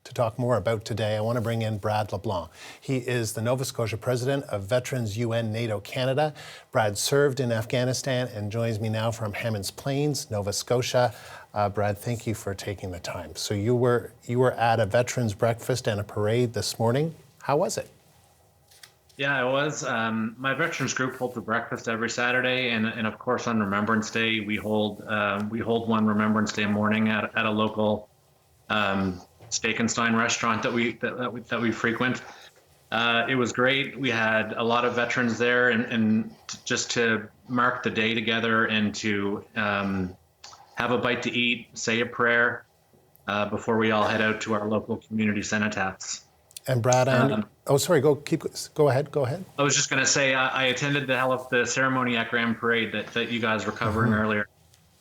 to talk more about today, I want to bring in Brad LeBlanc. He is the Nova Scotia president of Veterans UN-NATO Canada. Brad served in Afghanistan and joins me now from Hammonds Plains, Nova Scotia. Brad, thank you for taking the time. So you were at a veterans breakfast and a parade this morning. How was it? Yeah, I was. My veterans group holds a breakfast every Saturday, and of course on Remembrance Day we hold one Remembrance Day morning at a local steak and stein restaurant that we frequent. It was great. We had a lot of veterans there, and just to mark the day together and to have a bite to eat, say a prayer before we all head out to our local community cenotaphs. And Brad, go ahead. I was just going to say I attended the ceremony at Grand Parade that you guys were covering earlier.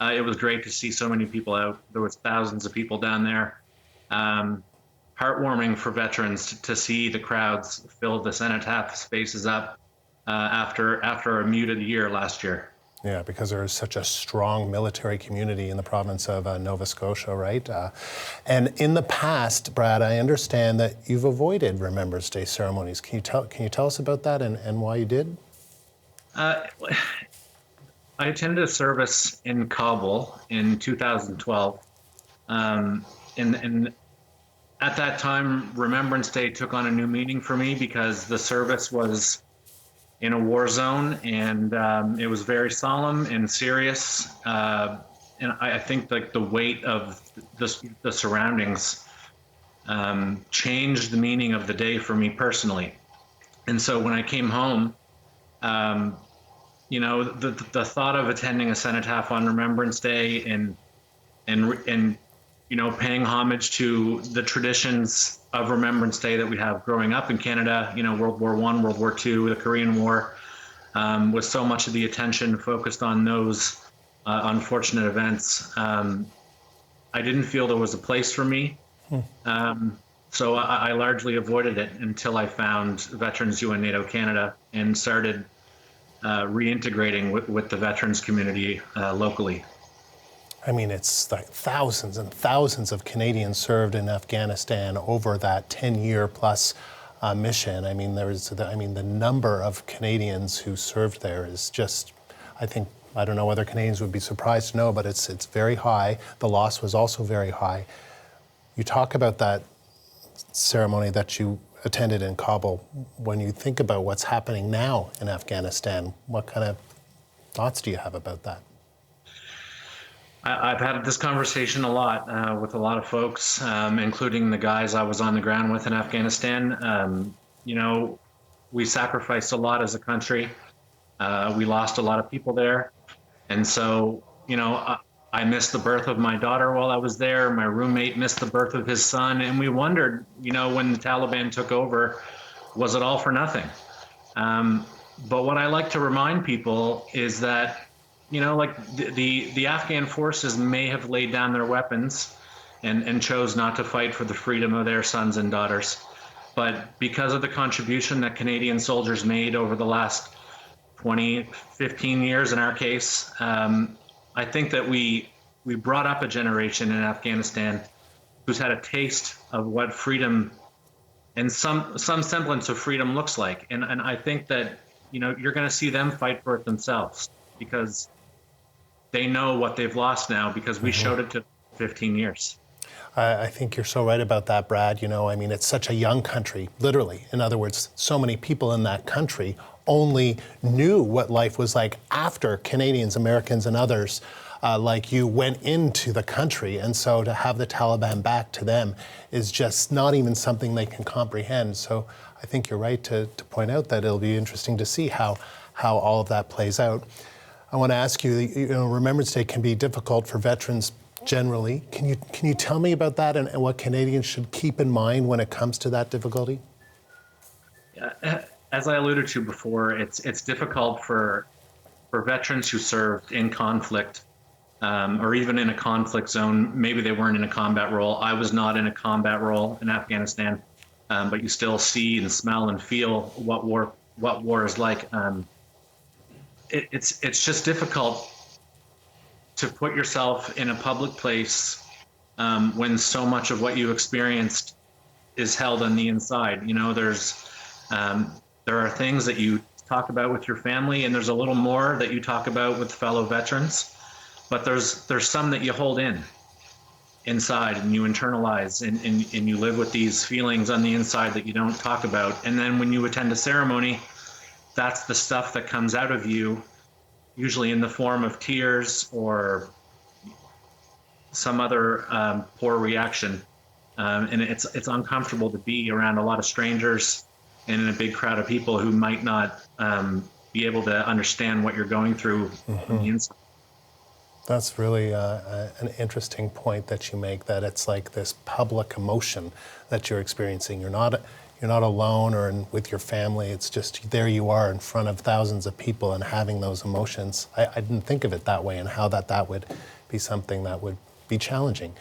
It was great to see so many people out. There was thousands of people down there. Heartwarming for veterans to see the crowds fill the cenotaph spaces up after a muted year last year. Yeah, because there is such a strong military community in the province of Nova Scotia, right? And in the past, Brad, I understand that you've avoided Remembrance Day ceremonies. Can you tell us about that and why you did? I attended a service in Kabul in 2012, and at that time, Remembrance Day took on a new meaning for me because the service was in a war zone, and it was very solemn and serious. And I think like the weight of the surroundings changed the meaning of the day for me personally. And so when I came home, the thought of attending a cenotaph on Remembrance Day and paying homage to the traditions of Remembrance Day that we have growing up in Canada, World War I, World War II, the Korean War, with so much of the attention focused on those unfortunate events. I didn't feel there was a place for me. So I largely avoided it until I found Veterans UN-NATO Canada and started reintegrating with the veterans community locally. I mean, it's like thousands and thousands of Canadians served in Afghanistan over that 10-year plus mission. I mean, the number of Canadians who served there is just, I don't know whether Canadians would be surprised to know, but it's very high. The loss was also very high. You talk about that ceremony that you attended in Kabul. When you think about what's happening now in Afghanistan, what kind of thoughts do you have about that? I've had this conversation a lot with a lot of folks, including the guys I was on the ground with in Afghanistan. We sacrificed a lot as a country. We lost a lot of people there. And so, I missed the birth of my daughter while I was there. My roommate missed the birth of his son. And we wondered, when the Taliban took over, was it all for nothing? But what I like to remind people is that the Afghan forces may have laid down their weapons and chose not to fight for the freedom of their sons and daughters. But because of the contribution that Canadian soldiers made over the last 20, 15 years in our case, I think that we brought up a generation in Afghanistan who's had a taste of what freedom and some semblance of freedom looks like. And I think that, you're going to see them fight for it themselves because they know what they've lost now because we showed it to 15 years. I think you're so right about that, Brad. It's such a young country, literally. In other words, so many people in that country only knew what life was like after Canadians, Americans, and others like you went into the country. And so to have the Taliban back to them is just not even something they can comprehend. So I think you're right to point out that it'll be interesting to see how all of that plays out. I want to ask you, Remembrance Day can be difficult for veterans generally. Can you tell me about that and what Canadians should keep in mind when it comes to that difficulty? Yeah, as I alluded to before, it's difficult for veterans who served in conflict or even in a conflict zone. Maybe they weren't in a combat role. I was not in a combat role in Afghanistan, but you still see and smell and feel what war is like. It's just difficult to put yourself in a public place when so much of what you experienced is held on the inside. You know, there are things that you talk about with your family, and there's a little more that you talk about with fellow veterans, but there's some that you hold inside and you internalize, and you live with these feelings on the inside that you don't talk about. And then when you attend a ceremony, that's the stuff that comes out of you, usually in the form of tears or some other poor reaction. And it's uncomfortable to be around a lot of strangers and in a big crowd of people who might not be able to understand what you're going through on the inside. That's really an interesting point that you make, that it's like this public emotion that you're experiencing. You're not alone or with your family. It's just there you are in front of thousands of people and having those emotions. I didn't think of it that way, and how that would be something that would be challenging.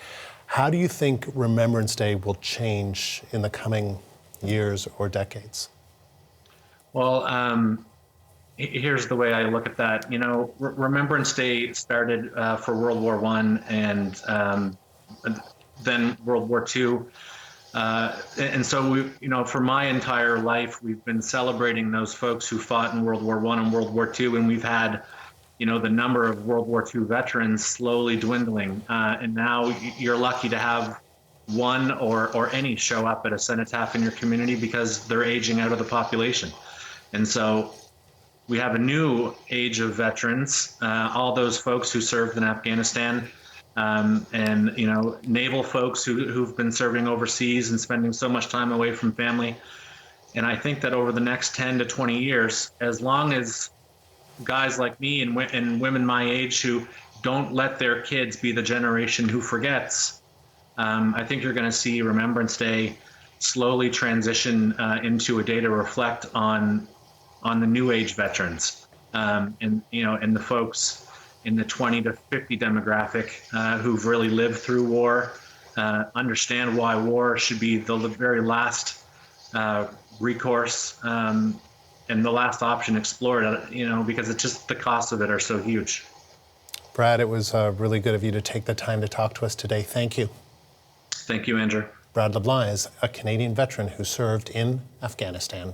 How do you think Remembrance Day will change in the coming years or decades? Well, here's the way I look at that. You know, Remembrance Day started for World War I and then World War II. And so we, you know, for my entire life, we've been celebrating those folks who fought in World War I and World War II, and we've had, you know, the number of World War II veterans slowly dwindling. And now you're lucky to have one or any show up at a cenotaph in your community because they're aging out of the population. And so we have a new age of veterans, all those folks who served in Afghanistan, and, you know, naval folks who've been serving overseas and spending so much time away from family. And I think that over the next 10 to 20 years, as long as guys like me and women my age who don't let their kids be the generation who forgets, I think you're going to see Remembrance Day slowly transition into a day to reflect on the new age veterans, and, you know, and the folks in the 20 to 50 demographic who've really lived through war, understand why war should be the very last recourse, and the last option explored, you know, because it's just the costs of it are so huge. Brad, it was really good of you to take the time to talk to us today. Thank you. Thank you, Andrew. Brad LeBlanc is a Canadian veteran who served in Afghanistan.